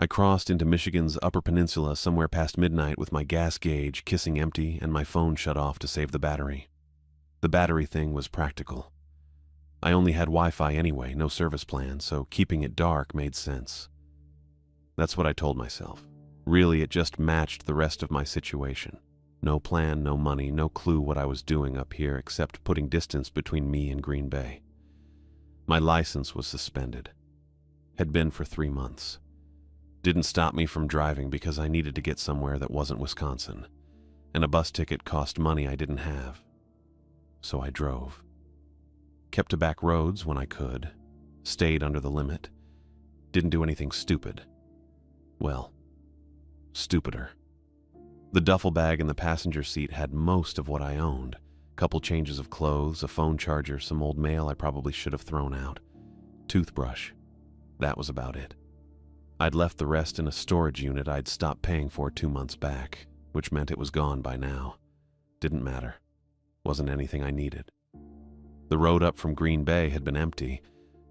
I crossed into Michigan's Upper Peninsula somewhere past midnight with my gas gauge kissing empty and my phone shut off to save the battery. The battery thing was practical. I only had Wi-Fi anyway, no service plan, so keeping it dark made sense. That's what I told myself. Really, it just matched the rest of my situation. No plan, no money, no clue what I was doing up here except putting distance between me and Green Bay. My license was suspended. Had been for 3 months. Didn't stop me from driving because I needed to get somewhere that wasn't Wisconsin, and a bus ticket cost money I didn't have. So I drove. Kept to back roads when I could, stayed under the limit, didn't do anything stupid. Well, stupider. The duffel bag in the passenger seat had most of what I owned. Couple changes of clothes, a phone charger, some old mail I probably should have thrown out. Toothbrush. That was about it. I'd left the rest in a storage unit I'd stopped paying for 2 months back, which meant it was gone by now. Didn't matter. Wasn't anything I needed. The road up from Green Bay had been empty,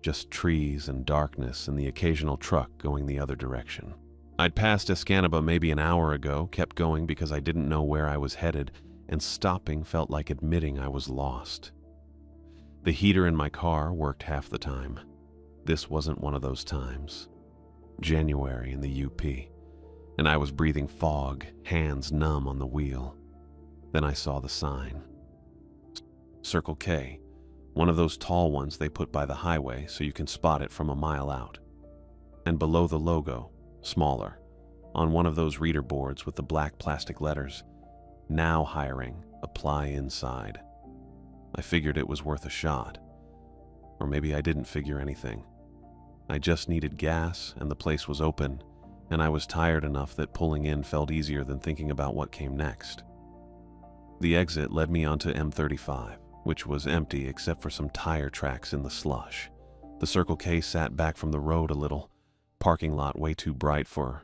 just trees and darkness and the occasional truck going the other direction. I'd passed Escanaba maybe an hour ago, kept going because I didn't know where I was headed, and stopping felt like admitting I was lost. The heater in my car worked half the time. This wasn't one of those times. January in the UP, and I was breathing fog, hands numb on the wheel. Then I saw the sign. Circle K, one of those tall ones they put by the highway so you can spot it from a mile out. And below the logo, smaller, on one of those reader boards with the black plastic letters, now hiring, apply inside. I figured it was worth a shot. Or maybe I didn't figure anything. I just needed gas, and the place was open, and I was tired enough that pulling in felt easier than thinking about what came next. The exit led me onto M35, which was empty except for some tire tracks in the slush. The Circle K sat back from the road a little, parking lot way too bright for...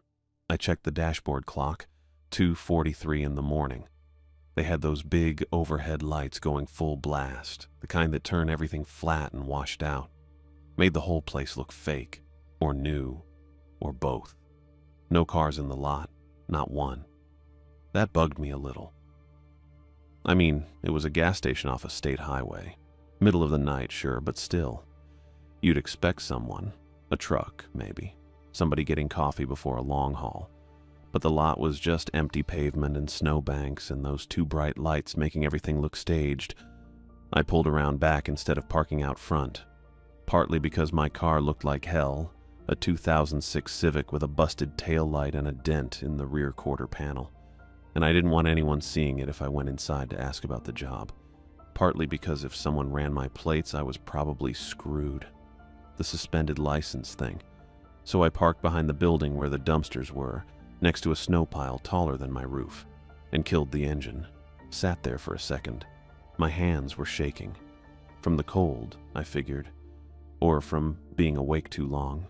I checked the dashboard clock, 2:43 in the morning. They had those big overhead lights going full blast, the kind that turn everything flat and washed out. Made the whole place look fake, or new, or both. No cars in the lot, not one. That bugged me a little. I mean, it was a gas station off a state highway. Middle of the night, sure, but still. You'd expect someone, a truck, maybe, somebody getting coffee before a long haul. But the lot was just empty pavement and snowbanks and those 2 bright lights making everything look staged. I pulled around back instead of parking out front. Partly because my car looked like hell, a 2006 Civic with a busted taillight and a dent in the rear quarter panel, and I didn't want anyone seeing it if I went inside to ask about the job. Partly because if someone ran my plates, I was probably screwed. The suspended license thing. So I parked behind the building where the dumpsters were, next to a snow pile taller than my roof, and killed the engine. Sat there for a second. My hands were shaking. From the cold, I figured. Or from being awake too long.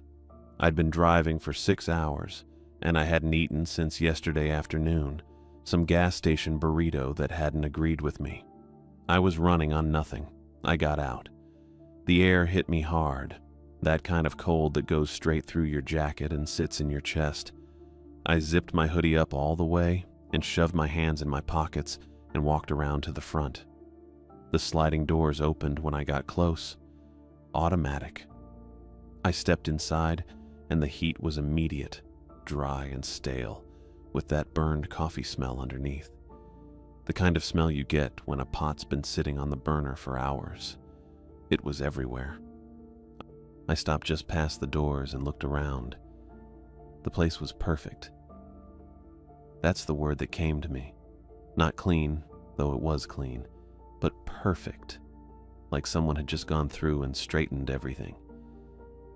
I'd been driving for 6 hours, and I hadn't eaten since yesterday afternoon, some gas station burrito that hadn't agreed with me. I was running on nothing. I got out. The air hit me hard, that kind of cold that goes straight through your jacket and sits in your chest. I zipped my hoodie up all the way and shoved my hands in my pockets and walked around to the front. The sliding doors opened when I got close. Automatic. I stepped inside, and the heat was immediate, dry and stale, with that burned coffee smell underneath. The kind of smell you get when a pot's been sitting on the burner for hours. It was everywhere. I stopped just past the doors and looked around. The place was perfect. That's the word that came to me. Not clean, though it was clean, but perfect. Like someone had just gone through and straightened everything.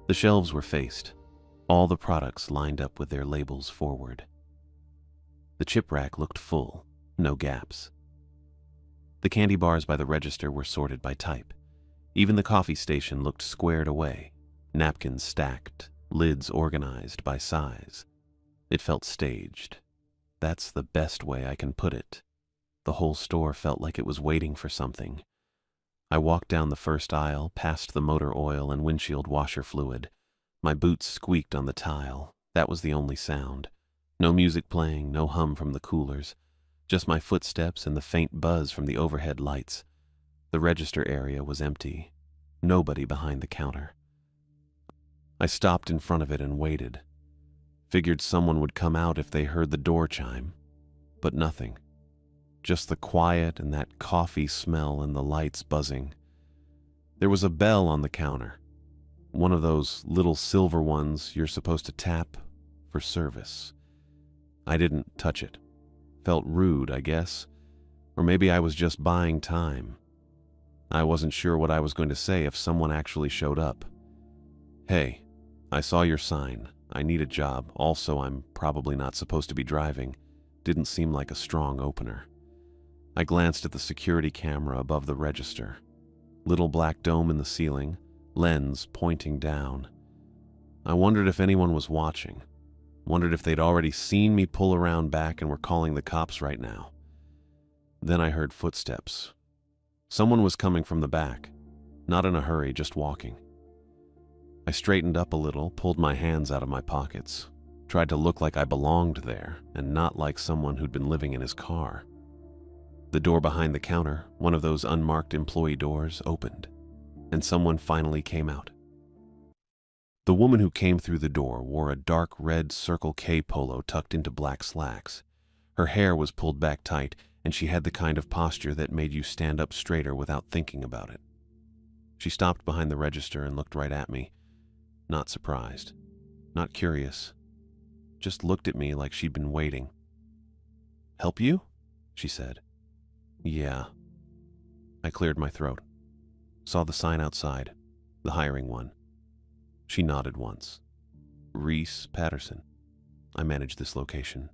The shelves were faced, all the products lined up with their labels forward. The chip rack looked full, no gaps. The candy bars by the register were sorted by type. Even the coffee station looked squared away, napkins stacked, lids organized by size. It felt staged. That's the best way I can put it. The whole store felt like it was waiting for something. I walked down the first aisle, past the motor oil and windshield washer fluid. My boots squeaked on the tile. That was the only sound. No music playing, no hum from the coolers. Just my footsteps and the faint buzz from the overhead lights. The register area was empty. Nobody behind the counter. I stopped in front of it and waited. Figured someone would come out if they heard the door chime. But nothing. Just the quiet and that coffee smell and the lights buzzing. There was a bell on the counter. One of those little silver ones you're supposed to tap for service. I didn't touch it. Felt rude, I guess. Or maybe I was just buying time. I wasn't sure what I was going to say if someone actually showed up. Hey, I saw your sign. I need a job. Also, I'm probably not supposed to be driving. Didn't seem like a strong opener. I glanced at the security camera above the register. Little black dome in the ceiling, lens pointing down. I wondered if anyone was watching. Wondered if they'd already seen me pull around back and were calling the cops right now. Then I heard footsteps. Someone was coming from the back. Not in a hurry, just walking. I straightened up a little, pulled my hands out of my pockets, tried to look like I belonged there and not like someone who'd been living in his car. The door behind the counter, one of those unmarked employee doors, opened, and someone finally came out. The woman who came through the door wore a dark red Circle K polo tucked into black slacks. Her hair was pulled back tight, and she had the kind of posture that made you stand up straighter without thinking about it. She stopped behind the register and looked right at me. Not surprised, not curious, just looked at me like she'd been waiting. "Help you?" she said. "Yeah." I cleared my throat. Saw the sign outside, the hiring one. She nodded once. "Reese Patterson. I manage this location."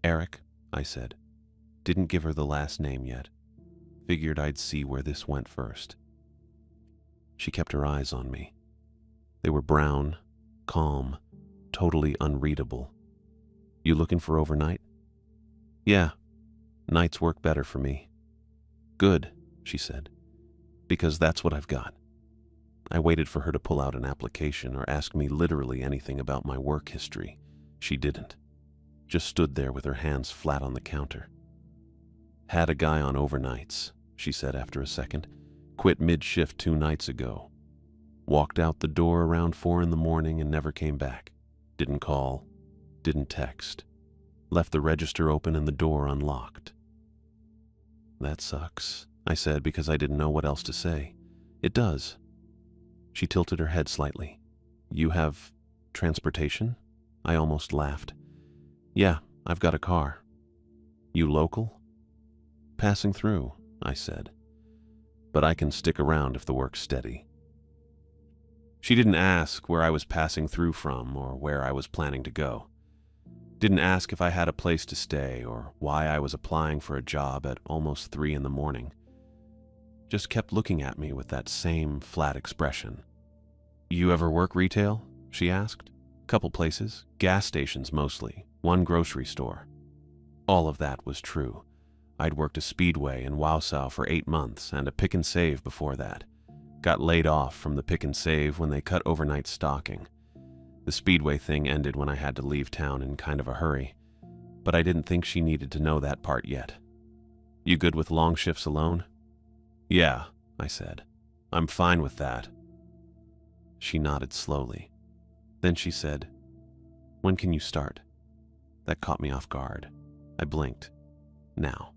"Eric," I said. Didn't give her the last name yet. Figured I'd see where this went first. She kept her eyes on me. They were brown, calm, totally unreadable. "You looking for overnight?" "Yeah. Nights work better for me." "Good," she said, "because that's what I've got." I waited for her to pull out an application or ask me literally anything about my work history. She didn't. Just stood there with her hands flat on the counter. "Had a guy on overnights," she said after a second. "Quit mid-shift 2 nights ago. Walked out the door around 4 in the morning and never came back. Didn't call, didn't text. Left the register open and the door unlocked." "That sucks," I said because I didn't know what else to say. "It does." She tilted her head slightly. "You have transportation?" I almost laughed. "Yeah, I've got a car." "You local?" "Passing through," I said. "But I can stick around if the work's steady." She didn't ask where I was passing through from or where I was planning to go. Didn't ask if I had a place to stay or why I was applying for a job at almost 3 in the morning. Just kept looking at me with that same flat expression. "You ever work retail?" she asked. "Couple places, gas stations mostly, 1 grocery store." All of that was true. I'd worked a Speedway in Wausau for 8 months and a Pick and Save before that. Got laid off from the Pick and Save when they cut overnight stocking. The Speedway thing ended when I had to leave town in kind of a hurry, but I didn't think she needed to know that part yet. "You good with long shifts alone?" "Yeah," I said. "I'm fine with that." She nodded slowly. Then she said, "When can you start?" That caught me off guard. I blinked. "Now."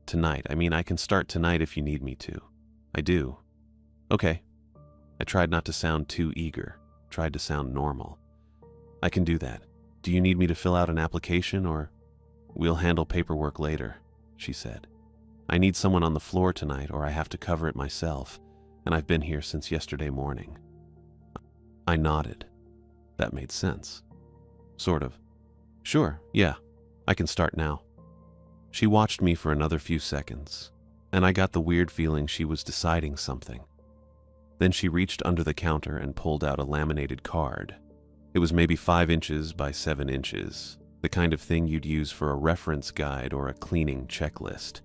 "Tonight. I mean, I can start tonight if you need me to." "I do." "Okay." I tried not to sound too eager, tried to sound normal. "I can do that. Do you need me to fill out an application or—" "We'll handle paperwork later," she said. "I need someone on the floor tonight or I have to cover it myself, and I've been here since yesterday morning." I nodded. That made sense. Sort of. "Sure, yeah, I can start now." She watched me for another few seconds, and I got the weird feeling she was deciding something. Then she reached under the counter and pulled out a laminated card. It was maybe 5 inches by 7 inches, the kind of thing you'd use for a reference guide or a cleaning checklist.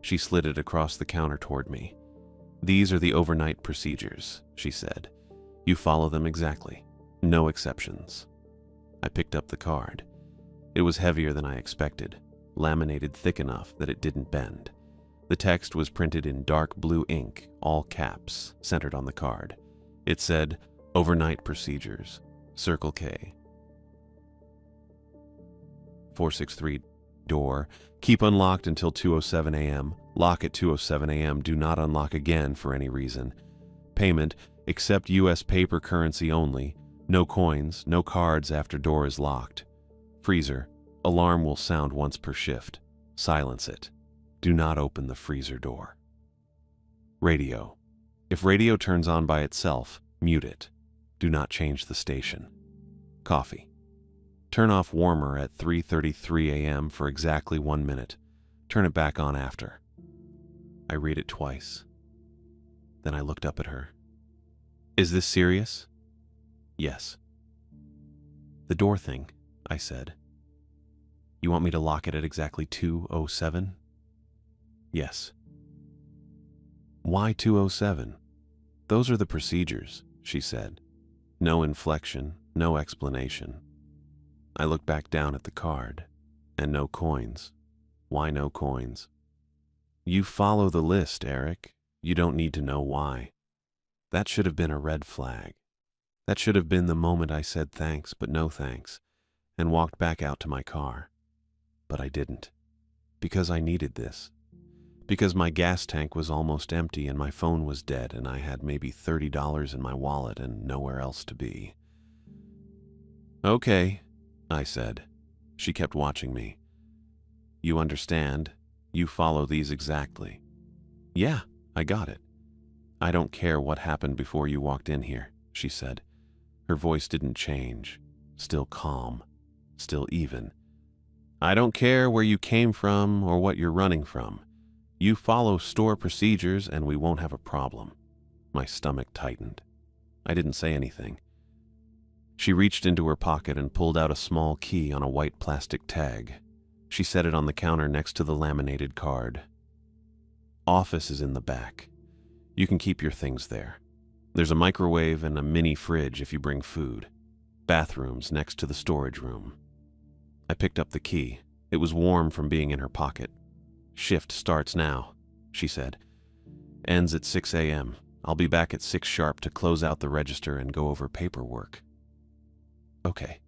She slid it across the counter toward me. "These are the overnight procedures," she said. "You follow them exactly. No exceptions." I picked up the card. It was heavier than I expected, laminated thick enough that it didn't bend. The text was printed in dark blue ink, all caps, centered on the card. It said, "Overnight procedures, Circle K. 463 door, keep unlocked until 2:07 a.m., lock at 2:07 a.m., do not unlock again for any reason. Payment, accept U.S. paper currency only, no coins, no cards after door is locked. Freezer, alarm will sound once per shift. Silence it. Do not open the freezer door. Radio, if radio turns on by itself, mute it. Do not change the station. Coffee, turn off warmer at 3:33 a.m. for exactly 1 minute. Turn it back on after. I read it twice. Then I looked up at her. Is this serious? Yes. The door thing, I said. You want me to lock it at exactly 2:07? Yes. Why 2:07? Those are the procedures, she said. No inflection, no explanation. I looked back down at the card, and no coins. Why no coins? You follow the list, Eric. You don't need to know why. That should have been a red flag. That should have been the moment I said thanks, but no thanks, and walked back out to my car. But I didn't. Because I needed this. Because my gas tank was almost empty and my phone was dead and I had maybe $30 in my wallet and nowhere else to be. Okay, I said. She kept watching me. You understand? You follow these exactly. Yeah, I got it. I don't care what happened before you walked in here, she said. Her voice didn't change. Still calm. Still even. I don't care where you came from or what you're running from. You follow store procedures and we won't have a problem. My stomach tightened. I didn't say anything. She reached into her pocket and pulled out a small key on a white plastic tag. She set it on the counter next to the laminated card. Office is in the back. You can keep your things there. There's a microwave and a mini fridge if you bring food. Bathrooms next to the storage room. I picked up the key. It was warm from being in her pocket. Shift starts now, she said. Ends at 6 a.m. I'll be back at 6 sharp to close out the register and go over paperwork. Okay.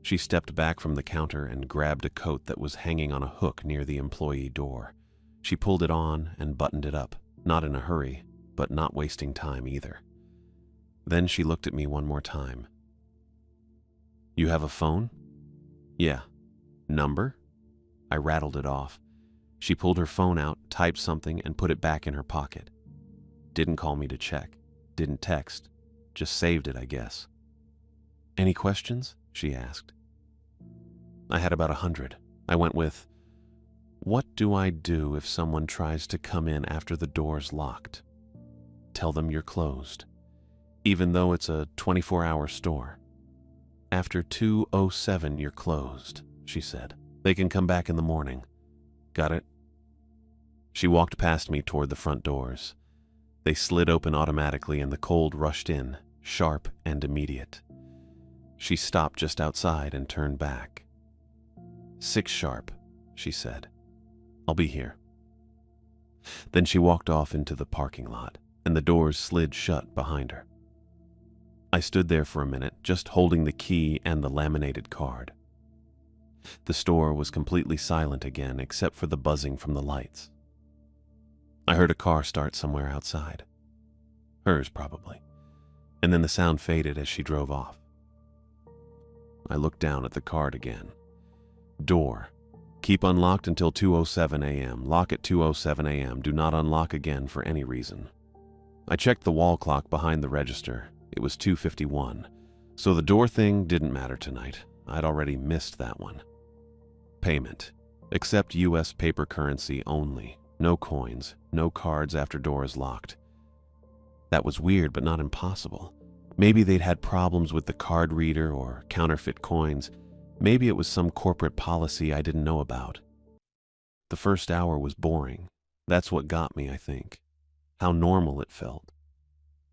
She stepped back from the counter and grabbed a coat that was hanging on a hook near the employee door. She pulled it on and buttoned it up, not in a hurry, but not wasting time either. Then she looked at me one more time. You have a phone? Yeah. Number? I rattled it off. She pulled her phone out, typed something, and put it back in her pocket. Didn't call me to check. Didn't text. Just saved it, I guess. Any questions? She asked. I had about 100. I went with, what do I do if someone tries to come in after the door's locked? Tell them you're closed, even though it's a 24-hour store. After 2:07, you're closed, she said. They can come back in the morning. Got it? She walked past me toward the front doors. They slid open automatically and the cold rushed in, sharp and immediate. She stopped just outside and turned back. 6 sharp, she said. I'll be here. Then she walked off into the parking lot, and the doors slid shut behind her. I stood there for a minute, just holding the key and the laminated card. The store was completely silent again, except for the buzzing from the lights. I heard a car start somewhere outside. Hers, probably. And then the sound faded as she drove off. I looked down at the card again. Door. Keep unlocked until 2:07 a.m. Lock at 2:07 a.m. Do not unlock again for any reason. I checked the wall clock behind the register. It was 2:51. So the door thing didn't matter tonight. I'd already missed that one. Payment. Accept U.S. paper currency only. No coins, no cards after door is locked. That was weird, but not impossible. Maybe they'd had problems with the card reader or counterfeit coins. Maybe it was some corporate policy I didn't know about. The first hour was boring. That's what got me, I think. How normal it felt.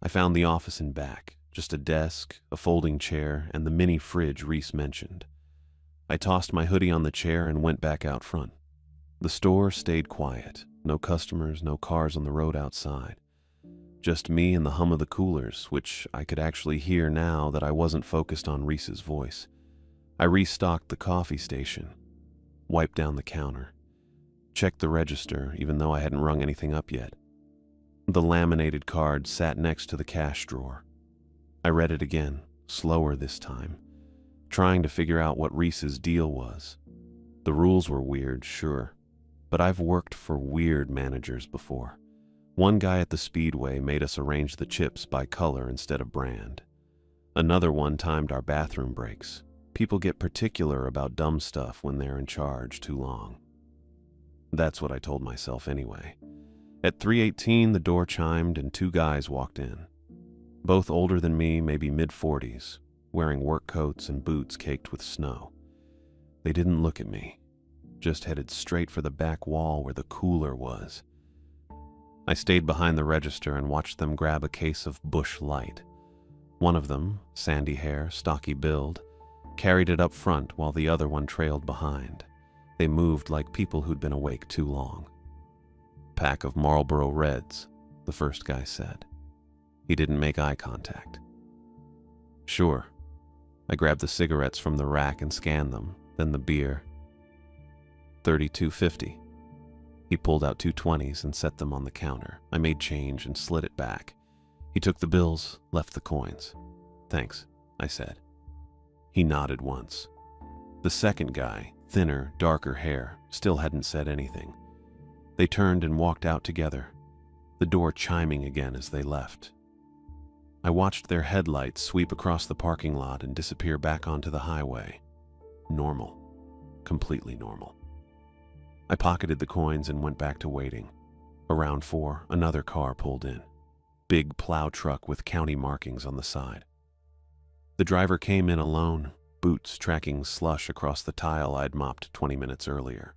I found the office and back, Just a desk, a folding chair, and the mini fridge Reese mentioned. I tossed my hoodie on the chair and went back out front. The store stayed quiet. No customers, no cars on the road outside. Just me and the hum of the coolers, which I could actually hear now that I wasn't focused on Reese's voice. I restocked the coffee station, wiped down the counter, checked the register even though I hadn't rung anything up yet. The laminated card sat next to the cash drawer. I read it again, slower this time, trying to figure out what Reese's deal was. The rules were weird, sure, but I've worked for weird managers before. One guy at the Speedway made us arrange the chips by color instead of brand. Another one timed our bathroom breaks. People get particular about dumb stuff when they're in charge too long. That's what I told myself anyway. At 3:18, the door chimed and two guys walked in. Both older than me, maybe mid-40s, wearing work coats and boots caked with snow. They didn't look at me, just headed straight for the back wall where the cooler was. I stayed behind the register and watched them grab a case of Busch Light. One of them, sandy hair, stocky build, carried it up front while the other one trailed behind. They moved like people who'd been awake too long. "Pack of Marlboro Reds," the first guy said. He didn't make eye contact. "Sure." I grabbed the cigarettes from the rack and scanned them, then the beer. $32.50. He pulled out two 20s and set them on the counter. I made change and slid it back. He took the bills, left the coins. "Thanks," I said. He nodded once. The second guy, thinner, darker hair, still hadn't said anything. They turned and walked out together, the door chiming again as they left. I watched their headlights sweep across the parking lot and disappear back onto the highway. Normal. Completely normal. I pocketed the coins and went back to waiting. Around 4, another car pulled in. Big plow truck with county markings on the side. The driver came in alone, boots tracking slush across the tile I'd mopped 20 minutes earlier.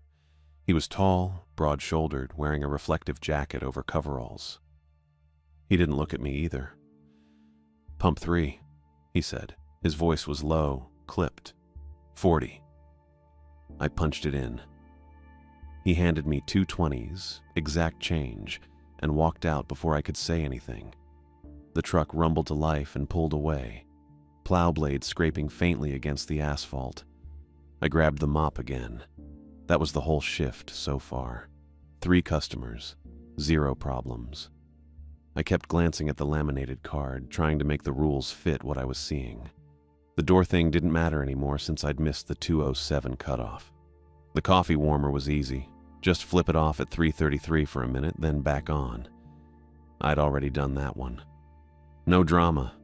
He was tall, broad-shouldered, wearing a reflective jacket over coveralls. He didn't look at me either. "Pump 3, he said. His voice was low, clipped. 40. I punched it in. He handed me two 20s, exact change, and walked out before I could say anything. The truck rumbled to life and pulled away, plow blades scraping faintly against the asphalt. I grabbed the mop again. That was the whole shift so far. 3 customers, 0 problems. I kept glancing at the laminated card, trying to make the rules fit what I was seeing. The door thing didn't matter anymore since I'd missed the 2:07 cutoff. The coffee warmer was easy. Just flip it off at 3:33 for a minute, then back on. I'd already done that one. No drama.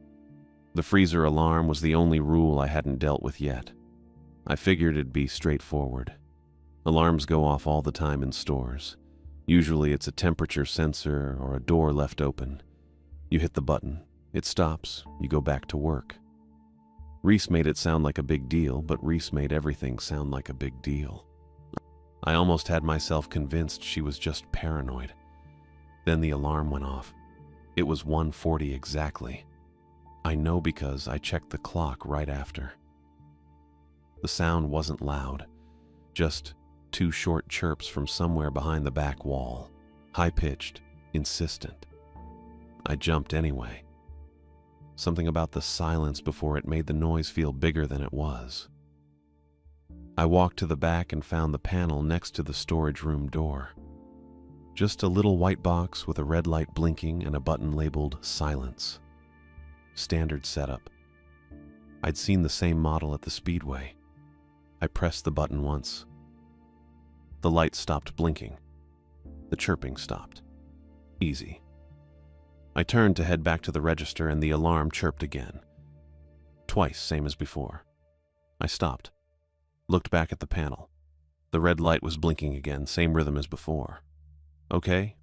The freezer alarm was the only rule I hadn't dealt with yet. I figured it'd be straightforward. Alarms go off all the time in stores. Usually it's a temperature sensor or a door left open. You hit the button, it stops, you go back to work. Reese made it sound like a big deal, but Reese made everything sound like a big deal. I almost had myself convinced she was just paranoid. Then the alarm went off. It was 1:40 exactly. I know because I checked the clock right after. The sound wasn't loud, just 2 short chirps from somewhere behind the back wall, high-pitched, insistent. I jumped anyway. Something about the silence before it made the noise feel bigger than it was. I walked to the back and found the panel next to the storage room door. Just a little white box with a red light blinking and a button labeled Silence. Standard setup. I'd seen the same model at the Speedway. I pressed the button once. The light stopped blinking. The chirping stopped. Easy. I turned to head back to the register and the alarm chirped again. Twice, same as before. I stopped. Looked back at the panel. The red light was blinking again, same rhythm as before. Okay,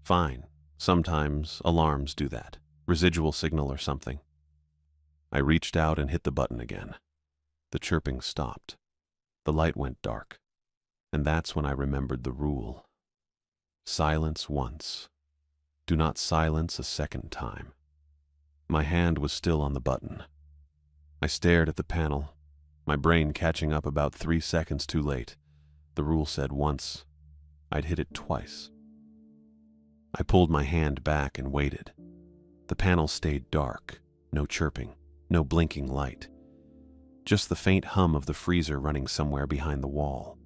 fine. Sometimes alarms do that. Residual signal or something. I reached out and hit the button again. The chirping stopped. The light went dark. And that's when I remembered the rule. Silence once. Do not silence a second time. My hand was still on the button. I stared at the panel, my brain catching up about 3 seconds too late. The rule said once. I'd hit it twice. I pulled my hand back and waited. The panel stayed dark, no chirping, no blinking light. Just the faint hum of the freezer running somewhere behind the wall.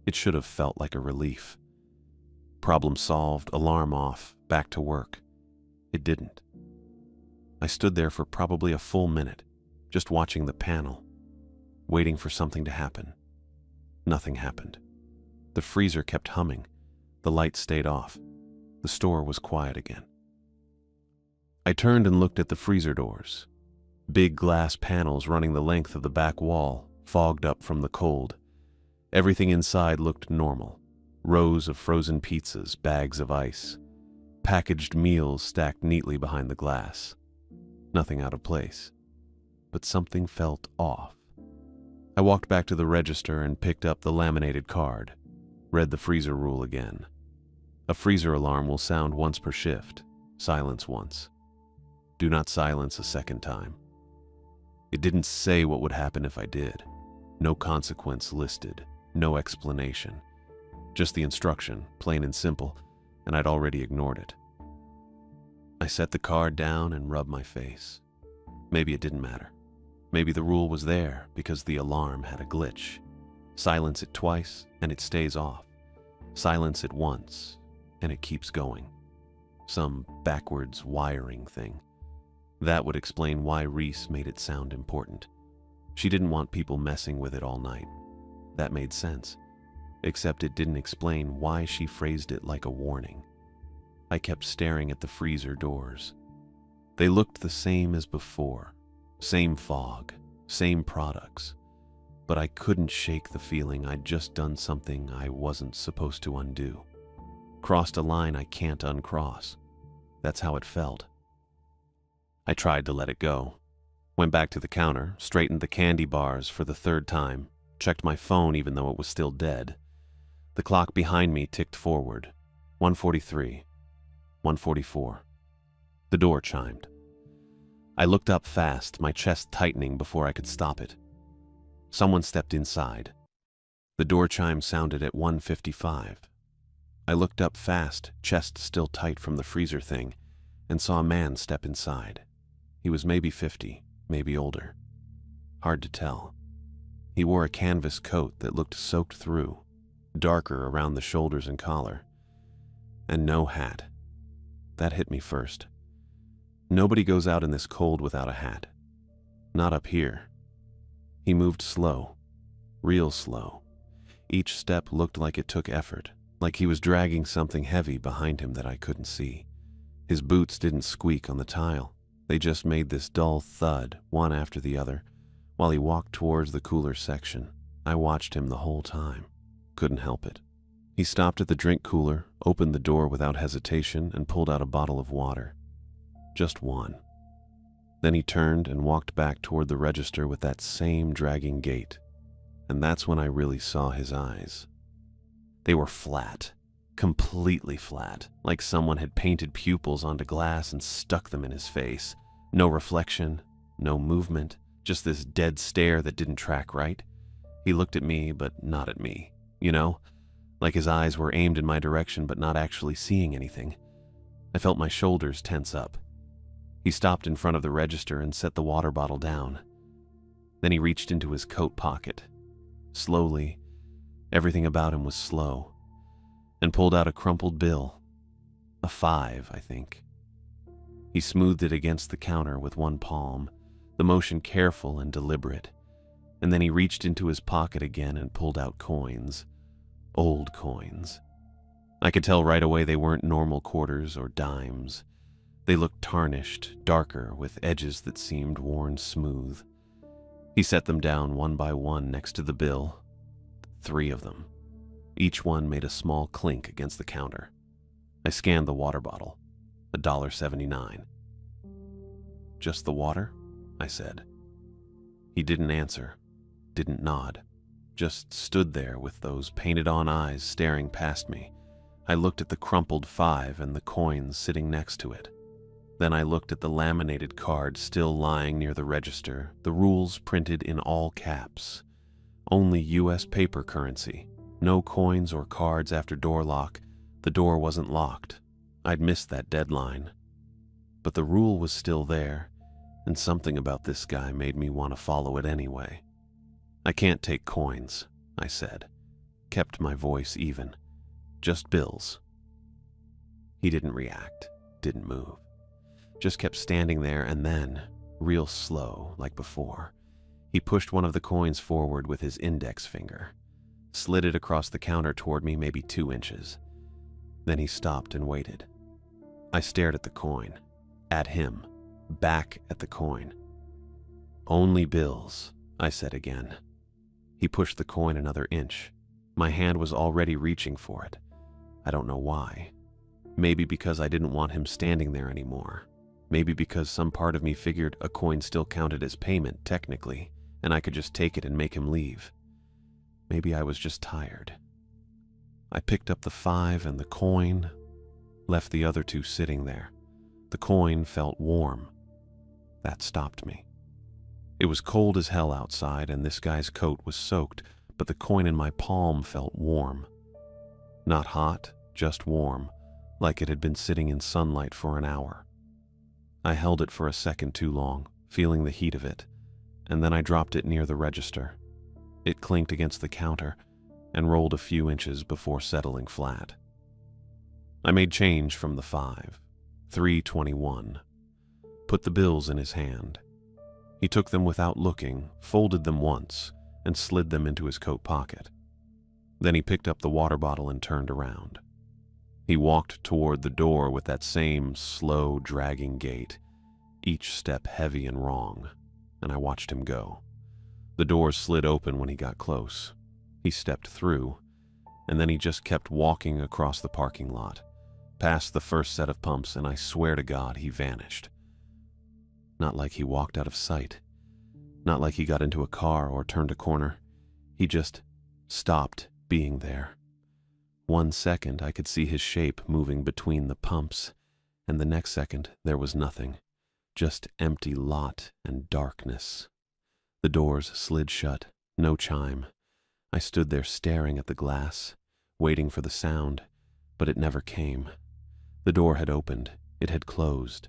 It should have felt like a relief. Problem solved, alarm off, back to work. It didn't. I stood there for probably a full minute, just watching the panel, waiting for something to happen. Nothing happened. The freezer kept humming. The light stayed off. The store was quiet again. I turned and looked at the freezer doors. Big glass panels running the length of the back wall, fogged up from the cold. Everything inside looked normal. Rows of frozen pizzas, bags of ice. Packaged meals stacked neatly behind the glass. Nothing out of place. But something felt off. I walked back to the register and picked up the laminated card. Read the freezer rule again. A freezer alarm will sound once per shift. Silence once. Do not silence a second time. It didn't say what would happen if I did. No consequence listed. No explanation. Just the instruction, plain and simple, and I'd already ignored it. I set the card down and rubbed my face. Maybe it didn't matter. Maybe the rule was there because the alarm had a glitch. Silence it twice and it stays off. Silence it once and it keeps going. Some backwards wiring thing. That would explain why Reese made it sound important. She didn't want people messing with it all night. That made sense. Except it didn't explain why she phrased it like a warning. I kept staring at the freezer doors. They looked the same as before. Same fog, same products. But I couldn't shake the feeling I'd just done something I wasn't supposed to undo. Crossed a line I can't uncross. That's how it felt. I tried to let it go. Went back to the counter, straightened the candy bars for the third time, checked my phone even though it was still dead. The clock behind me ticked forward. 1:43. 1:44. The door chimed. I looked up fast, my chest tightening before I could stop it. Someone stepped inside. The door chime sounded at 1:55. I looked up fast, chest still tight from the freezer thing, and saw a man step inside. He was maybe 50, maybe older. Hard to tell. He wore a canvas coat that looked soaked through, darker around the shoulders and collar, and no hat. That hit me first. Nobody goes out in this cold without a hat. Not up here. He moved slow, real slow. Each step looked like it took effort, like he was dragging something heavy behind him that I couldn't see. His boots didn't squeak on the tile. They just made this dull thud, one after the other, while he walked towards the cooler section. I watched him the whole time. Couldn't help it. He stopped at the drink cooler, opened the door without hesitation, and pulled out a bottle of water. Just one. Then he turned and walked back toward the register with that same dragging gait. And that's when I really saw his eyes. They were flat. Completely flat, like someone had painted pupils onto glass and stuck them in his face. No reflection, no movement, just this dead stare that didn't track right. He looked at me, but not at me, you know? Like his eyes were aimed in my direction, but not actually seeing anything. I felt my shoulders tense up. He stopped in front of the register and set the water bottle down. Then he reached into his coat pocket. Slowly, everything about him was slow, and pulled out a crumpled bill. A 5, I think. He smoothed it against the counter with one palm, the motion careful and deliberate, and then he reached into his pocket again and pulled out coins. Old coins. I could tell right away they weren't normal quarters or dimes. They looked tarnished, darker, with edges that seemed worn smooth. He set them down one by one next to the bill. 3 of them. Each one made a small clink against the counter. I scanned the water bottle. $1.79. Just the water? I said. He didn't answer, didn't nod, just stood there with those painted-on eyes staring past me. I looked at the crumpled 5 and the coins sitting next to it. Then I looked at the laminated card still lying near the register, the rules printed in all caps. Only U.S. paper currency. No coins or cards after door lock. The door wasn't locked. I'd missed that deadline. But the rule was still there, and something about this guy made me want to follow it anyway. "I can't take coins," I said. Kept my voice even. "Just bills." He didn't react, didn't move. Just kept standing there, and then, real slow like before, he pushed one of the coins forward with his index finger, slid it across the counter toward me maybe 2 inches. Then he stopped and waited. I stared at the coin, at him, back at the coin. "Only bills," I said again. He pushed the coin another inch. My hand was already reaching for it. I don't know why. Maybe because I didn't want him standing there anymore. Maybe because some part of me figured a coin still counted as payment, technically, and I could just take it and make him leave. Maybe I was just tired. I picked up the 5 and the coin, left the other 2 sitting there. The coin felt warm. That stopped me. It was cold as hell outside, and this guy's coat was soaked, but the coin in my palm felt warm. Not hot, just warm, like it had been sitting in sunlight for an hour. I held it for a second too long, feeling the heat of it, and then I dropped it near the register. It clinked against the counter and rolled a few inches before settling flat. I made change from the 5, $3.21, put the bills in his hand. He took them without looking, folded them once, and slid them into his coat pocket. Then he picked up the water bottle and turned around. He walked toward the door with that same slow, dragging gait, each step heavy and wrong, and I watched him go. The doors slid open when he got close. He stepped through, and then he just kept walking across the parking lot, past the first set of pumps, and I swear to God he vanished. Not like he walked out of sight. Not like he got into a car or turned a corner. He just stopped being there. 1 second I could see his shape moving between the pumps, and the next second there was nothing. Just empty lot and darkness. The doors slid shut, no chime. I stood there staring at the glass, waiting for the sound, but it never came. The door had opened, it had closed,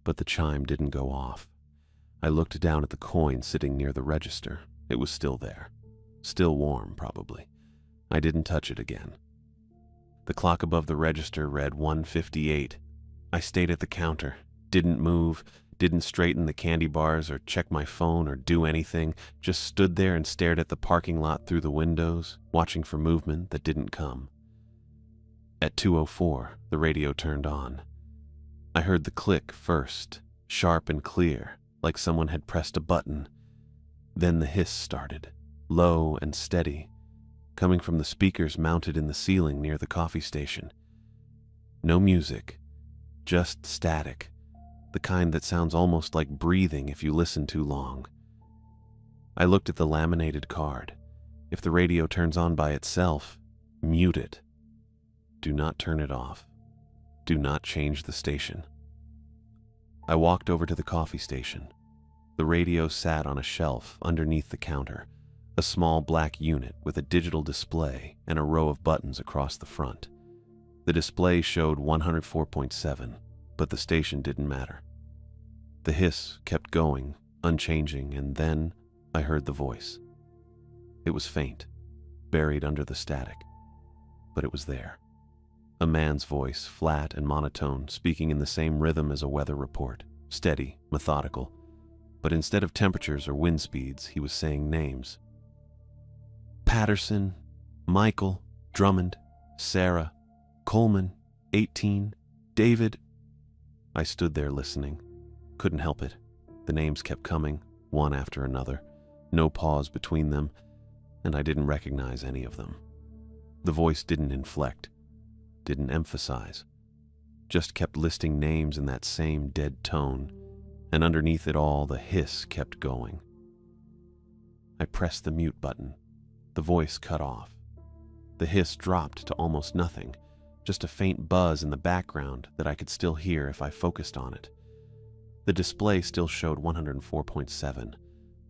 but the chime didn't go off. I looked down at the coin sitting near the register. It was still there. Still warm, probably. I didn't touch it again. The clock above the register read 1:58. I stayed at the counter, didn't move, didn't straighten the candy bars or check my phone or do anything, just stood there and stared at the parking lot through the windows, watching for movement that didn't come. At 2:04, the radio turned on. I heard the click first, sharp and clear, like someone had pressed a button. Then the hiss started, low and steady, coming from the speakers mounted in the ceiling near the coffee station. No music, just static, the kind that sounds almost like breathing if you listen too long. I looked at the laminated card. If the radio turns on by itself, mute it. Do not turn it off. Do not change the station. I walked over to the coffee station. The radio sat on a shelf underneath the counter, a small black unit with a digital display and a row of buttons across the front. The display showed 104.7, but the station didn't matter. The hiss kept going, unchanging, and then I heard the voice. It was faint, buried under the static, but it was there. A man's voice, flat and monotone, speaking in the same rhythm as a weather report, steady, methodical. But instead of temperatures or wind speeds, he was saying names. Patterson, Michael, Drummond, Sarah, Coleman, 18, David. I stood there listening. Couldn't help it. The names kept coming, one after another, no pause between them, and I didn't recognize any of them. The voice didn't inflect, didn't emphasize, just kept listing names in that same dead tone, and underneath it all, the hiss kept going. I pressed the mute button. The voice cut off. The hiss dropped to almost nothing, just a faint buzz in the background that I could still hear if I focused on it. The display still showed 104.7.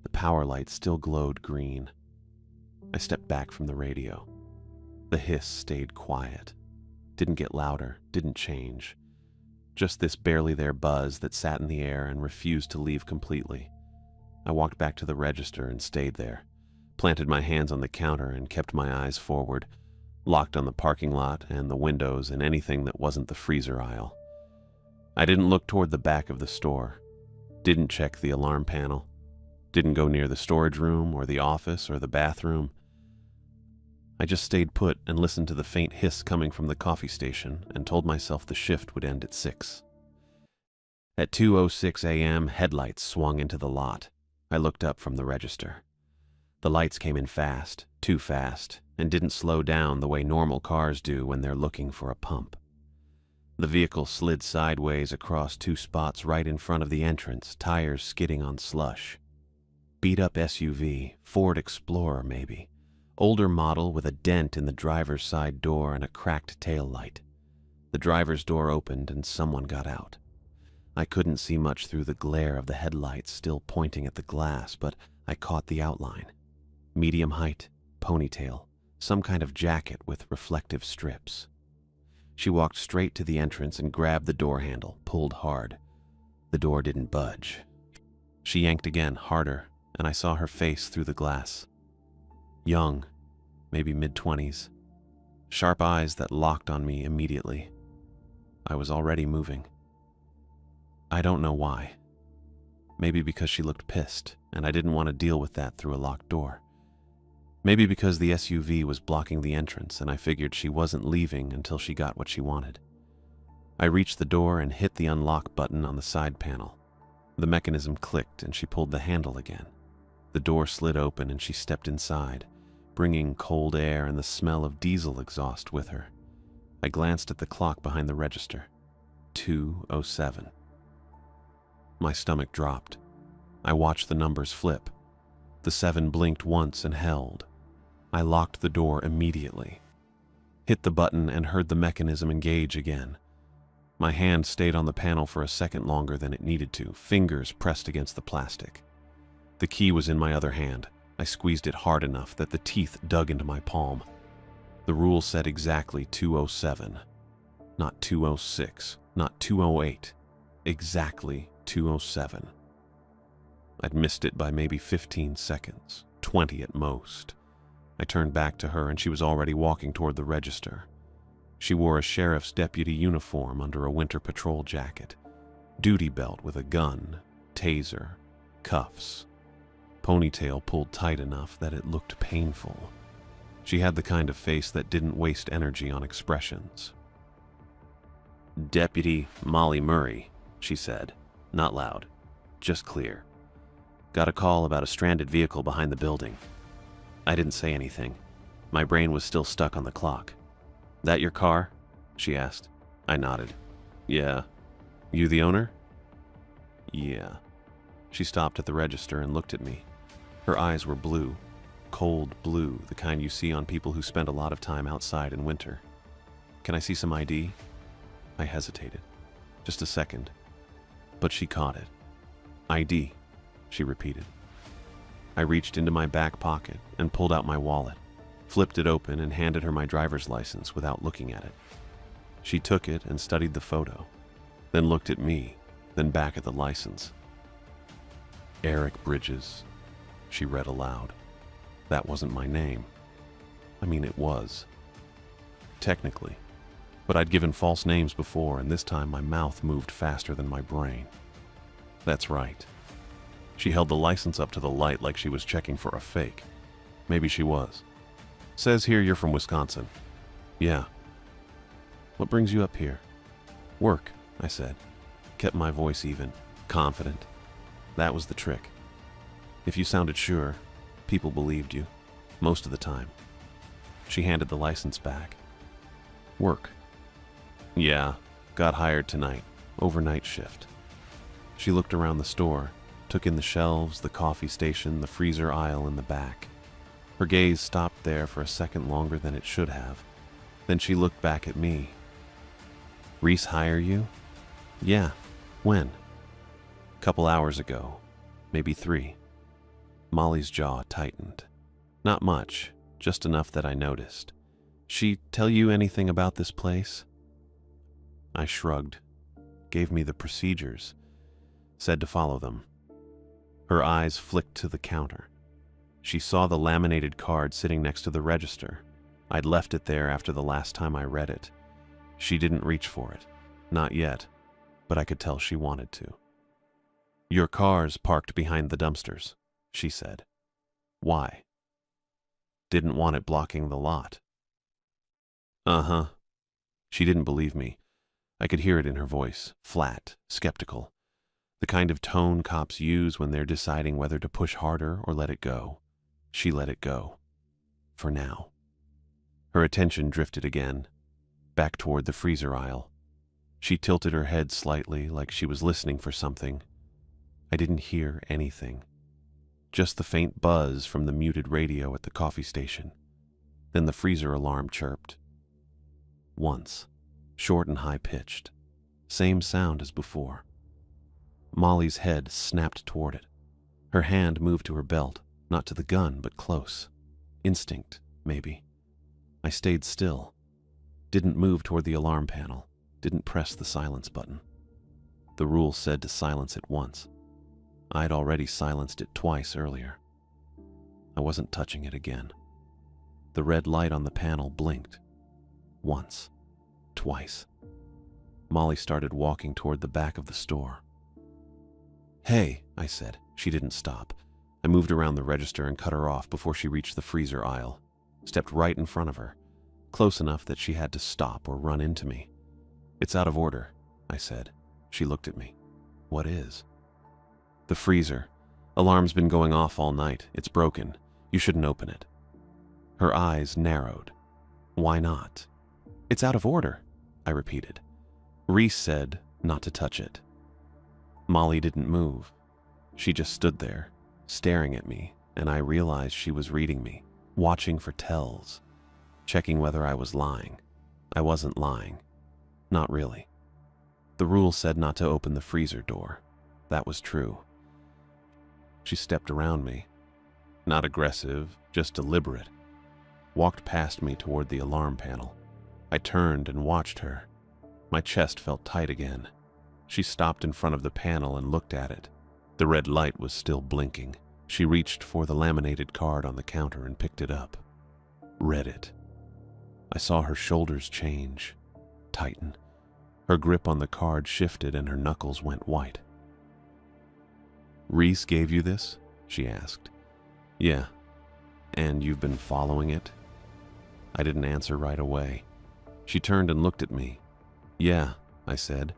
The power light still glowed green. I stepped back from the radio. The hiss stayed quiet. Didn't get louder, didn't change. Just this barely there buzz that sat in the air and refused to leave completely. I walked back to the register and stayed there, planted my hands on the counter and kept my eyes forward, locked on the parking lot and the windows and anything that wasn't the freezer aisle. I didn't look toward the back of the store, didn't check the alarm panel, didn't go near the storage room or the office or the bathroom. I just stayed put and listened to the faint hiss coming from the coffee station and told myself the shift would end at 6. At 2:06 a.m., headlights swung into the lot. I looked up from the register. The lights came in fast, too fast, and didn't slow down the way normal cars do when they're looking for a pump. The vehicle slid sideways across 2 spots right in front of the entrance, tires skidding on slush. Beat-up SUV, Ford Explorer maybe. Older model with a dent in the driver's side door and a cracked taillight. The driver's door opened and someone got out. I couldn't see much through the glare of the headlights still pointing at the glass, but I caught the outline. Medium height, ponytail, some kind of jacket with reflective strips. She walked straight to the entrance and grabbed the door handle, pulled hard. The door didn't budge. She yanked again, harder, and I saw her face through the glass. Young, maybe mid-20s. Sharp eyes that locked on me immediately. I was already moving. I don't know why. Maybe because she looked pissed, and I didn't want to deal with that through a locked door. Maybe because the SUV was blocking the entrance, and I figured she wasn't leaving until she got what she wanted. I reached the door and hit the unlock button on the side panel. The mechanism clicked, and she pulled the handle again. The door slid open, and she stepped inside, bringing cold air and the smell of diesel exhaust with her. I glanced at the clock behind the register. 2:07. My stomach dropped. I watched the numbers flip. The 7 blinked once and held. I locked the door immediately. Hit the button and heard the mechanism engage again. My hand stayed on the panel for a second longer than it needed to, fingers pressed against the plastic. The key was in my other hand. I squeezed it hard enough that the teeth dug into my palm. The rule said exactly 2:07. Not 2:06, not 2:08. Exactly 2:07. I'd missed it by maybe 15 seconds, 20 at most. I turned back to her and she was already walking toward the register. She wore a sheriff's deputy uniform under a winter patrol jacket, duty belt with a gun, taser, cuffs. Ponytail pulled tight enough that it looked painful. She had the kind of face that didn't waste energy on expressions. "Deputy Molly Murray," she said, not loud, just clear. "Got a call about a stranded vehicle behind the building." I didn't say anything. My brain was still stuck on the clock. "That your car?" she asked. I nodded. "Yeah." "You the owner?" "Yeah." She stopped at the register and looked at me. Her eyes were blue, cold blue, the kind you see on people who spend a lot of time outside in winter. "Can I see some ID?" I hesitated. Just a second. But she caught it. "ID," she repeated. I reached into my back pocket and pulled out my wallet, flipped it open and handed her my driver's license without looking at it. She took it and studied the photo, then looked at me, then back at the license. "Eric Bridges," she read aloud. That wasn't my name. I mean, it was. Technically. But I'd given false names before, and this time my mouth moved faster than my brain. That's right. She held the license up to the light like she was checking for a fake. Maybe she was. "Says here you're from Wisconsin." "Yeah." "What brings you up here?" "Work," I said. Kept my voice even, confident. That was the trick. If you sounded sure, people believed you, most of the time. She handed the license back. "Work." "Yeah, got hired tonight, overnight shift." She looked around the store, took in the shelves, the coffee station, the freezer aisle in the back. Her gaze stopped there for a second longer than it should have. Then she looked back at me, Reese hire you? Yeah. When? Couple hours ago. Maybe 3. Molly's jaw tightened. Not much, just enough that I noticed. She tell you anything about this place? I shrugged, gave me the procedures, said to follow them. Her eyes flicked to the counter. She saw the laminated card sitting next to the register. I'd left it there after the last time I read it. She didn't reach for it. Not yet, but I could tell she wanted to. Your car's parked behind the dumpsters, she said. Why? Didn't want it blocking the lot. Uh-huh. She didn't believe me. I could hear it in her voice, flat, skeptical. The kind of tone cops use when they're deciding whether to push harder or let it go. She let it go. For now. Her attention drifted again, back toward the freezer aisle. She tilted her head slightly, like she was listening for something. I didn't hear anything. Just the faint buzz from the muted radio at the coffee station. Then the freezer alarm chirped. Once, short and high-pitched. Same sound as before. Molly's head snapped toward it. Her hand moved to her belt, not to the gun, but close. Instinct, maybe. I stayed still. Didn't move toward the alarm panel. Didn't press the silence button. The rule said to silence it once. I'd already silenced it twice earlier. I wasn't touching it again. The red light on the panel blinked. Once. Twice. Molly started walking toward the back of the store. Hey, I said. She didn't stop. I moved around the register and cut her off before she reached the freezer aisle. Stepped right in front of her, close enough that she had to stop or run into me. It's out of order, I said. She looked at me. What is? The freezer. Alarm's been going off all night. It's broken. You shouldn't open it. Her eyes narrowed. Why not? It's out of order, I repeated. Reese said not to touch it. Molly didn't move. She just stood there, staring at me, and I realized she was reading me, watching for tells, checking whether I was lying. I wasn't lying. Not really. The rule said not to open the freezer door. That was true. She stepped around me. Not aggressive, just deliberate. Walked past me toward the alarm panel. I turned and watched her. My chest felt tight again. She stopped in front of the panel and looked at it. The red light was still blinking. She reached for the laminated card on the counter and picked it up. Read it. I saw her shoulders change, tighten. Her grip on the card shifted and her knuckles went white. Reese gave you this? She asked. Yeah. And you've been following it? I didn't answer right away. She turned and looked at me. Yeah, I said.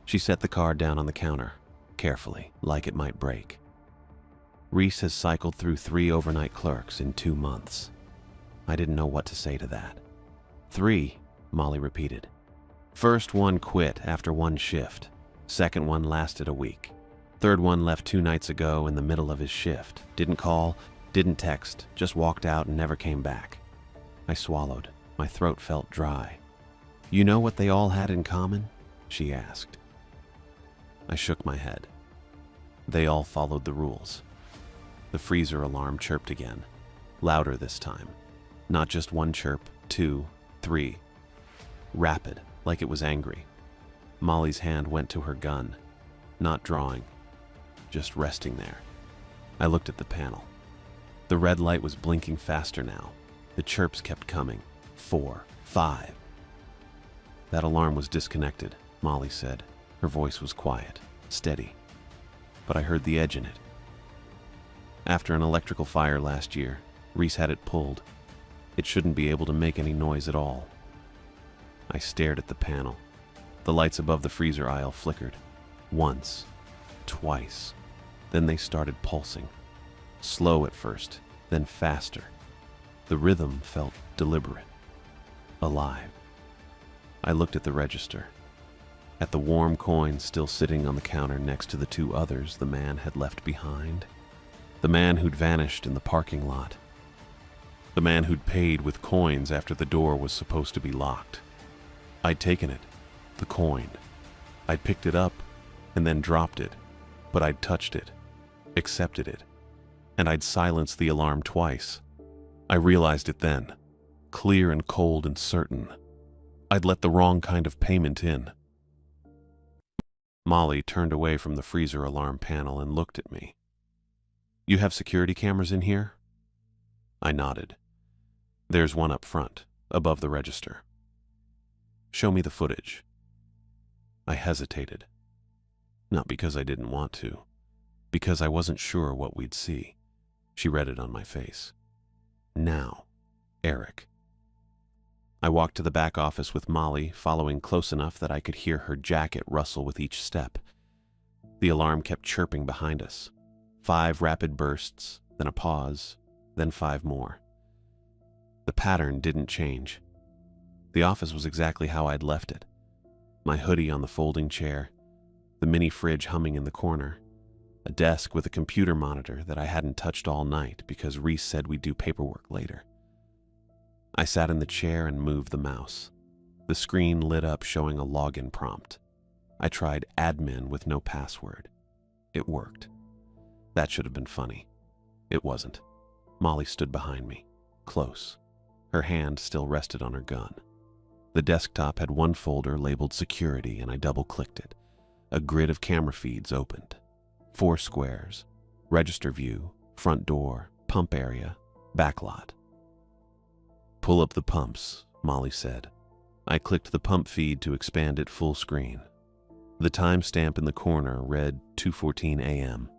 She set the card down on the counter, carefully, like it might break. Reese has cycled through 3 overnight clerks in 2 months. I didn't know what to say to that. 3, Molly repeated. First one quit after 1 shift. Second one lasted a week. Third one left 2 nights ago in the middle of his shift. Didn't call, didn't text, just walked out and never came back. I swallowed. My throat felt dry. You know what they all had in common? She asked. I shook my head. They all followed the rules. The freezer alarm chirped again, louder this time. Not just 1 chirp, 2, 3. Rapid, like it was angry. Molly's hand went to her gun, not drawing, just resting there. I looked at the panel. The red light was blinking faster now. The chirps kept coming. 4, 5. That alarm was disconnected, Molly said. Her voice was quiet, steady. But I heard the edge in it. After an electrical fire last year, Reese had it pulled. It shouldn't be able to make any noise at all. I stared at the panel. The lights above the freezer aisle flickered. Once, twice. Then they started pulsing. Slow at first, then faster. The rhythm felt deliberate, alive. I looked at the register. At the warm coin still sitting on the counter next to the 2 others the man had left behind. The man who'd vanished in the parking lot. The man who'd paid with coins after the door was supposed to be locked. I'd taken it, The coin. I'd picked it up and then dropped it, but I'd touched it, accepted it, and I'd silenced the alarm twice. I realized it then, clear and cold and certain. I'd let the wrong kind of payment in. Molly turned away from the freezer alarm panel and looked at me. "You have security cameras in here?" I nodded. "There's one up front, above the register." "Show me the footage." I hesitated. Not because I didn't want to, because I wasn't sure what we'd see. She read it on my face. "Now, Eric." I walked to the back office with Molly, following close enough that I could hear her jacket rustle with each step. The alarm kept chirping behind us. 5 rapid bursts, then a pause, then 5 more. The pattern didn't change. The office was exactly how I'd left it. My hoodie on the folding chair, the mini fridge humming in the corner, a desk with a computer monitor that I hadn't touched all night because Reese said we'd do paperwork later. I sat in the chair and moved the mouse. The screen lit up showing a login prompt. I tried admin with no password. It worked. That should have been funny. It wasn't. Molly stood behind me, close. Her hand still rested on her gun. The desktop had one folder labeled security, and I double-clicked it. A grid of camera feeds opened. 4 squares: register view, front door, pump area, backlot. "Pull up the pumps," Molly said. I clicked the pump feed to expand it full screen. The timestamp in the corner read 2:14 a.m.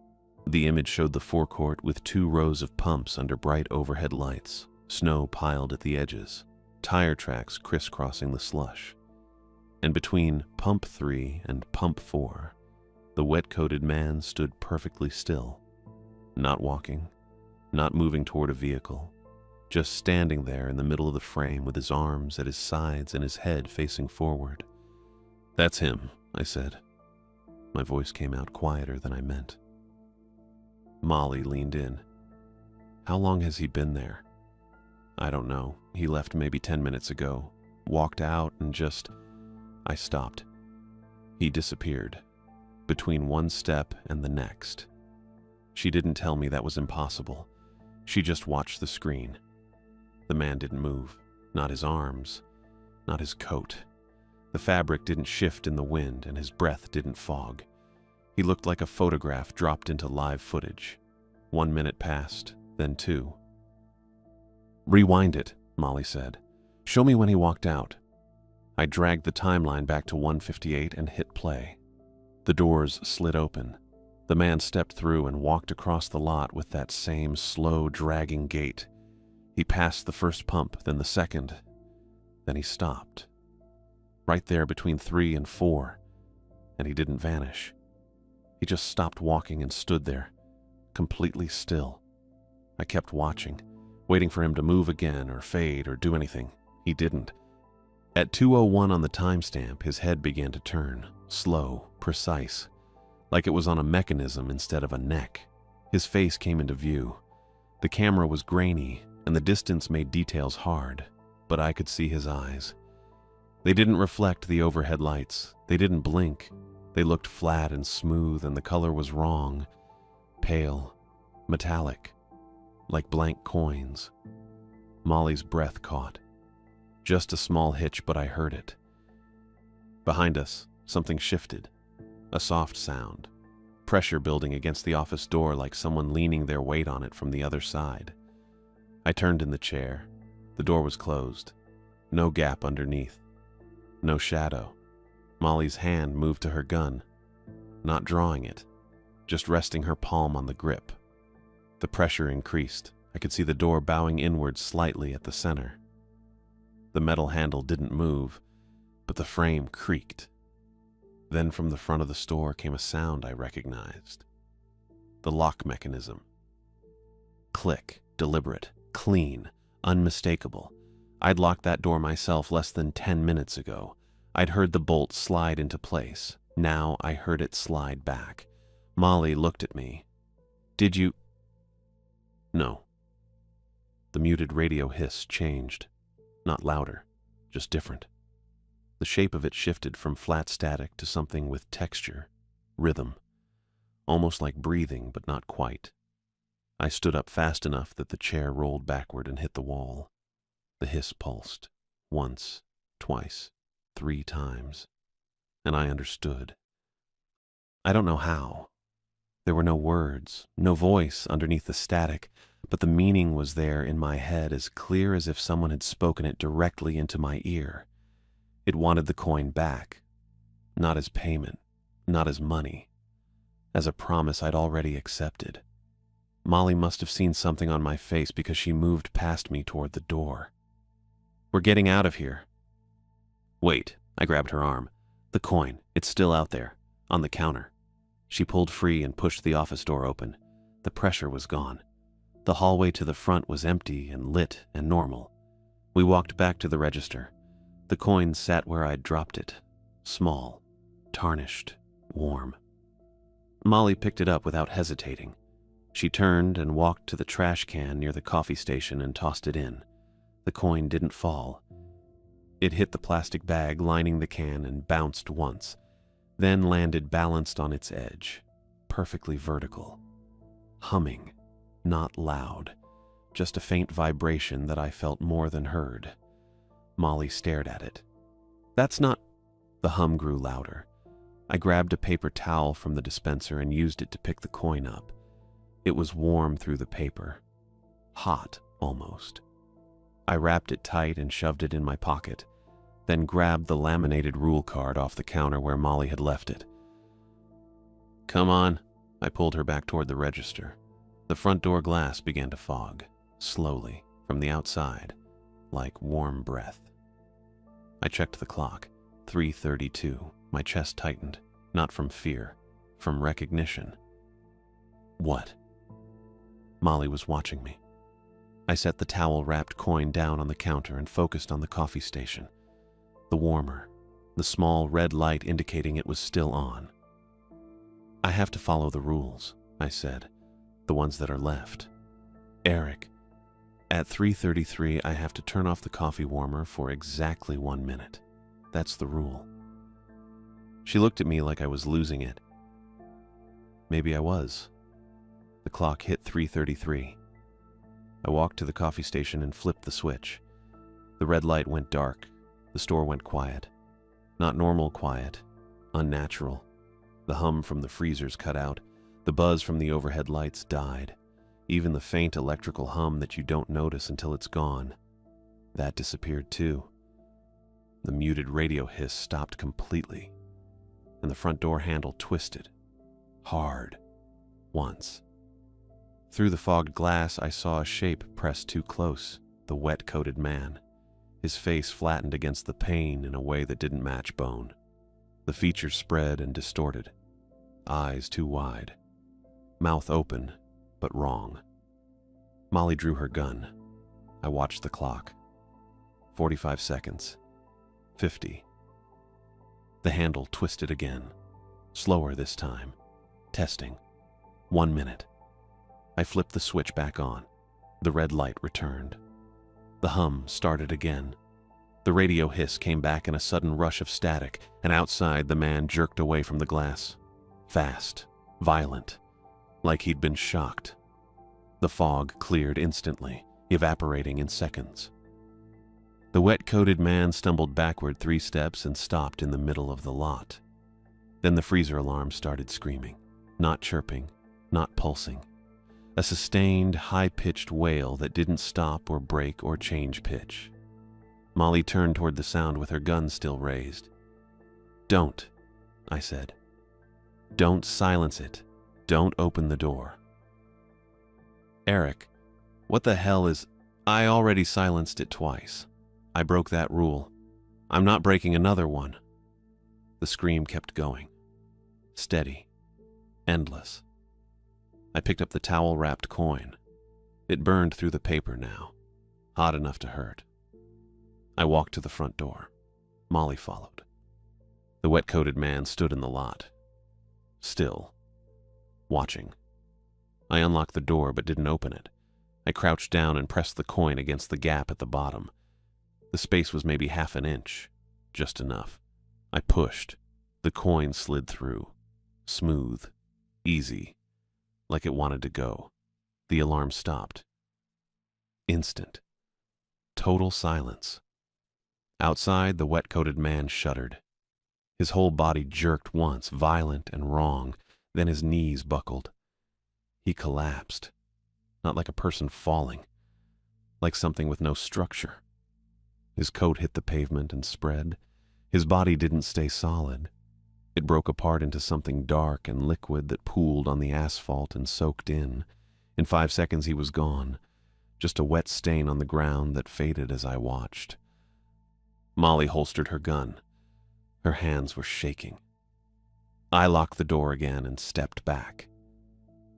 The image showed the forecourt with 2 rows of pumps under bright overhead lights, snow piled at the edges, tire tracks crisscrossing the slush. And between pump 3 and pump 4, the wet-coated man stood perfectly still, not walking, not moving toward a vehicle, just standing there in the middle of the frame with his arms at his sides and his head facing forward. "That's him," I said. My voice came out quieter than I meant. Molly leaned in. "How long has he been there?" "I don't know. He left maybe 10 minutes ago. Walked out and just..." I stopped. He disappeared, between one step and the next. She didn't tell me that was impossible. She just watched the screen. The man didn't move, not his arms, not his coat. The fabric didn't shift in the wind and his breath didn't fog. He looked like a photograph dropped into live footage. 1 minute passed, then 2. "Rewind it," Molly said. "Show me when he walked out." I dragged the timeline back to 1:58 and hit play. The doors slid open. The man stepped through and walked across the lot with that same slow, dragging gait. He passed the first pump, then the second. Then he stopped. Right there between 3 and 4. And he didn't vanish. He just stopped walking and stood there, completely still. I kept watching, waiting for him to move again or fade or do anything. He didn't. At 2:01 on the timestamp, his head began to turn, slow, precise, like it was on a mechanism instead of a neck. His face came into view. The camera was grainy, and the distance made details hard, but I could see his eyes. They didn't reflect the overhead lights. They didn't blink. They looked flat and smooth, and the color was wrong. Pale, metallic, like blank coins. Molly's breath caught. Just a small hitch, but I heard it. Behind us, something shifted. A soft sound. Pressure building against the office door like someone leaning their weight on it from the other side. I turned in the chair. The door was closed. No gap underneath. No shadow. Molly's hand moved to her gun, not drawing it, just resting her palm on the grip. The pressure increased. I could see the door bowing inward slightly at the center. The metal handle didn't move, but the frame creaked. Then from the front of the store came a sound I recognized. The lock mechanism. Click, deliberate, clean, unmistakable. I'd locked that door myself less than 10 minutes ago. I'd heard the bolt slide into place. Now I heard it slide back. Molly looked at me. "Did you..." "No." The muted radio hiss changed. Not louder, just different. The shape of it shifted from flat static to something with texture, rhythm, almost like breathing, but not quite. I stood up fast enough that the chair rolled backward and hit the wall. The hiss pulsed. Once, twice, 3 times. And I understood. I don't know how. There were no words, no voice underneath the static, but the meaning was there in my head as clear as if someone had spoken it directly into my ear. It wanted the coin back. Not as payment, not as money. As a promise I'd already accepted. Molly must have seen something on my face because she moved past me toward the door. "We're getting out of here." "Wait," I grabbed her arm. "The coin, it's still out there, on the counter." She pulled free and pushed the office door open. The pressure was gone. The hallway to the front was empty and lit and normal. We walked back to the register. The coin sat where I'd dropped it. Small, tarnished, warm. Molly picked it up without hesitating. She turned and walked to the trash can near the coffee station and tossed it in. The coin didn't fall. It hit the plastic bag lining the can and bounced once, then landed balanced on its edge, perfectly vertical. Humming, not loud, just a faint vibration that I felt more than heard. Molly stared at it. "That's not—" The hum grew louder. I grabbed a paper towel from the dispenser and used it to pick the coin up. It was warm through the paper. Hot, almost. I wrapped it tight and shoved it in my pocket, then grabbed the laminated rule card off the counter where Molly had left it. "Come on." I pulled her back toward the register. The front door glass began to fog, slowly, from the outside, like warm breath. I checked the clock. 3:32. My chest tightened, not from fear, from recognition. What? Molly was watching me. I set the towel-wrapped coin down on the counter and focused on the coffee station. The warmer, the small red light indicating it was still on. "I have to follow the rules," I said, "the ones that are left. Eric, at 3:33 I have to turn off the coffee warmer for exactly 1 minute. That's the rule." She looked at me like I was losing it. Maybe I was. The clock hit 3:33. I walked to the coffee station and flipped the switch. The red light went dark. The store went quiet. Not normal quiet, unnatural. The hum from the freezers cut out. The buzz from the overhead lights died. Even the faint electrical hum that you don't notice until it's gone. That disappeared too. The muted radio hiss stopped completely, and the front door handle twisted. Hard. Once. Through the fogged glass, I saw a shape pressed too close, the wet-coated man. His face flattened against the pane in a way that didn't match bone. The features spread and distorted. Eyes too wide. Mouth open, but wrong. Molly drew her gun. I watched the clock. 45 seconds. 50. The handle twisted again. Slower this time. Testing. 1 minute. I flipped the switch back on. The red light returned. The hum started again. The radio hiss came back in a sudden rush of static, and outside the man jerked away from the glass. Fast. Violent. Like he'd been shocked. The fog cleared instantly, evaporating in seconds. The wet-coated man stumbled backward 3 steps and stopped in the middle of the lot. Then the freezer alarm started screaming, not chirping, not pulsing. A sustained, high-pitched wail that didn't stop or break or change pitch. Molly turned toward the sound with her gun still raised. "Don't," I said. "Don't silence it. Don't open the door." "Eric, what the hell is—" "I already silenced it twice. I broke that rule. I'm not breaking another one." The scream kept going. Steady. Endless. I picked up the towel-wrapped coin. It burned through the paper now, hot enough to hurt. I walked to the front door. Molly followed. The wet-coated man stood in the lot. Still. Watching. I unlocked the door but didn't open it. I crouched down and pressed the coin against the gap at the bottom. The space was maybe half an inch. just enough. I pushed. The coin slid through. Smooth. Easy. Like it wanted to go. The alarm stopped. Instant. Total silence. Outside, the wet-coated man shuddered. His whole body jerked once, violent and wrong, then his knees buckled. He collapsed. Not like a person falling. Like something with no structure. His coat hit the pavement and spread. His body didn't stay solid. It broke apart into something dark and liquid that pooled on the asphalt and soaked in. In 5 seconds he was gone. Just a wet stain on the ground that faded as I watched. Molly holstered her gun. Her hands were shaking. I locked the door again and stepped back.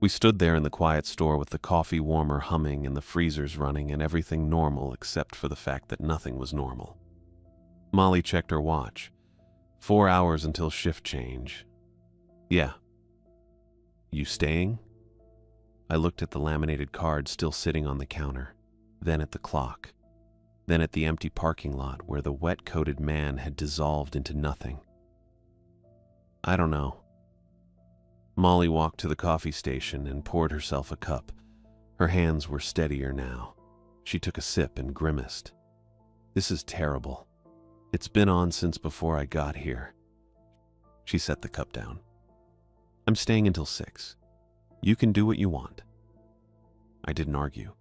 We stood there in the quiet store with the coffee warmer humming and the freezers running and everything normal except for the fact that nothing was normal. Molly checked her watch. 4 hours until shift change. Yeah. You staying? I looked at the laminated card still sitting on the counter, then at the clock, then at the empty parking lot where the wet-coated man had dissolved into nothing. I don't know. Molly walked to the coffee station and poured herself a cup. Her hands were steadier now. She took a sip and grimaced. This is terrible. It's been on since before I got here. She set the cup down. I'm staying until 6. You can do what you want. I didn't argue.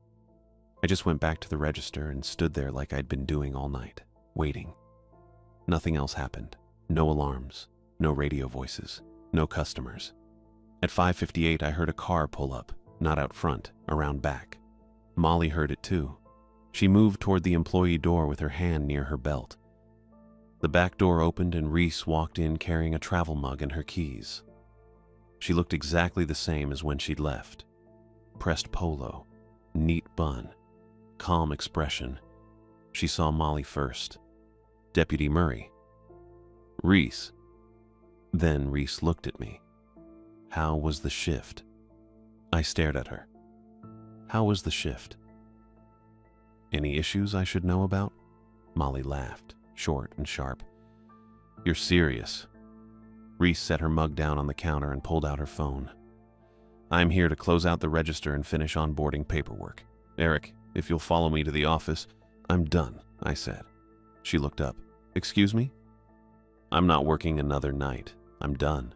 I just went back to the register and stood there like I'd been doing all night, waiting. Nothing else happened. No alarms, no radio voices, no customers. At 5:58, I heard a car pull up, not out front, around back. Molly heard it too. She moved toward the employee door with her hand near her belt. The back door opened and Reese walked in carrying a travel mug and her keys. She looked exactly the same as when she'd left. Pressed polo, neat bun, calm expression. She saw Molly first. Deputy Murray. Reese. Then Reese looked at me. How was the shift? I stared at her. How was the shift? Any issues I should know about? Molly laughed, short and sharp. You're serious. Reese set her mug down on the counter and pulled out her phone. I'm here to close out the register and finish onboarding paperwork. Eric, if you'll follow me to the office. I'm done, I said. She looked up. Excuse me? I'm not working another night. I'm done.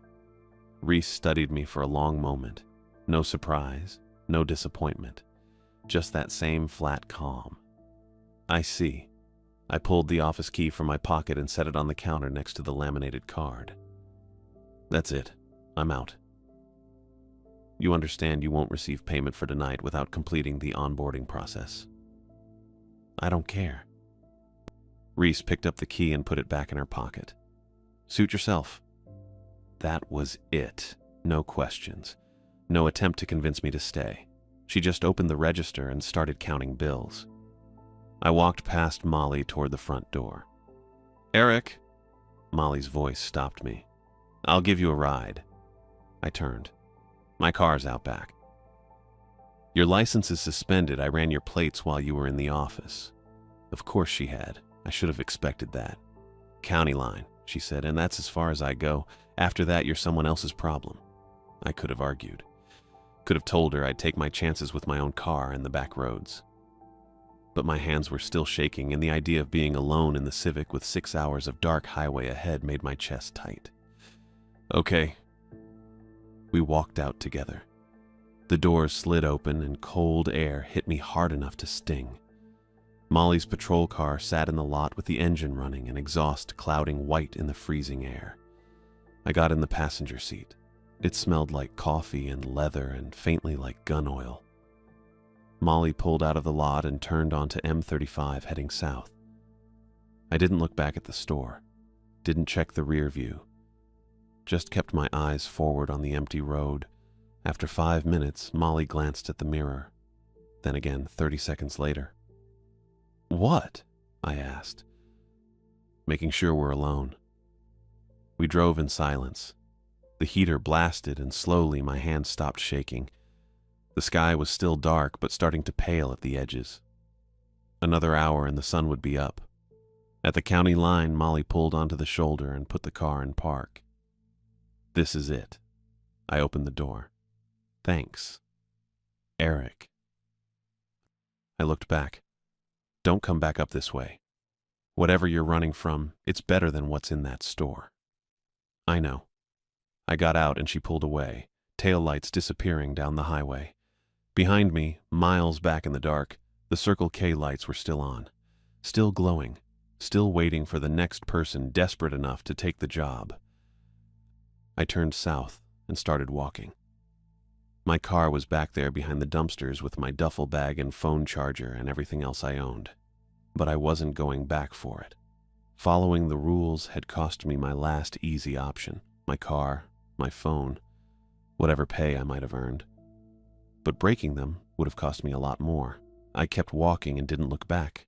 Reese studied me for a long moment. No surprise, no disappointment. Just that same flat calm. I see. I pulled the office key from my pocket and set it on the counter next to the laminated card. That's it. I'm out. You understand you won't receive payment for tonight without completing the onboarding process. I don't care. Reese picked up the key and put it back in her pocket. Suit yourself. That was it. No questions. No attempt to convince me to stay. She just opened the register and started counting bills. I walked past Molly toward the front door. Eric! Molly's voice stopped me. I'll give you a ride. I turned. My car's out back. Your license is suspended. I ran your plates while you were in the office. Of course she had. I should have expected that. County line, she said, and that's as far as I go. After that, you're someone else's problem. I could have argued. Could have told her I'd take my chances with my own car and the back roads. But my hands were still shaking, and the idea of being alone in the Civic with 6 hours of dark highway ahead made my chest tight. Okay. We walked out together. The doors slid open and cold air hit me hard enough to sting. Molly's patrol car sat in the lot with the engine running and exhaust clouding white in the freezing air. I got in the passenger seat. It smelled like coffee and leather and faintly like gun oil. Molly pulled out of the lot and turned onto M35 heading south. I didn't look back at the store, didn't check the rear view. Just kept my eyes forward on the empty road. After 5 minutes, Molly glanced at the mirror. Then again 30 seconds later. What? I asked. Making sure we're alone. We drove in silence. The heater blasted and slowly my hands stopped shaking. The sky was still dark but starting to pale at the edges. Another hour and the sun would be up. At the county line, Molly pulled onto the shoulder and put the car in park. This is it. I opened the door. Thanks. Eric. I looked back. Don't come back up this way. Whatever you're running from, it's better than what's in that store. I know. I got out and she pulled away, taillights disappearing down the highway. Behind me, miles back in the dark, the Circle K lights were still on, still glowing, still waiting for the next person desperate enough to take the job. I turned south and started walking. My car was back there behind the dumpsters with my duffel bag and phone charger and everything else I owned. But I wasn't going back for it. Following the rules had cost me my last easy option, my car, my phone, whatever pay I might have earned. But breaking them would have cost me a lot more. I kept walking and didn't look back.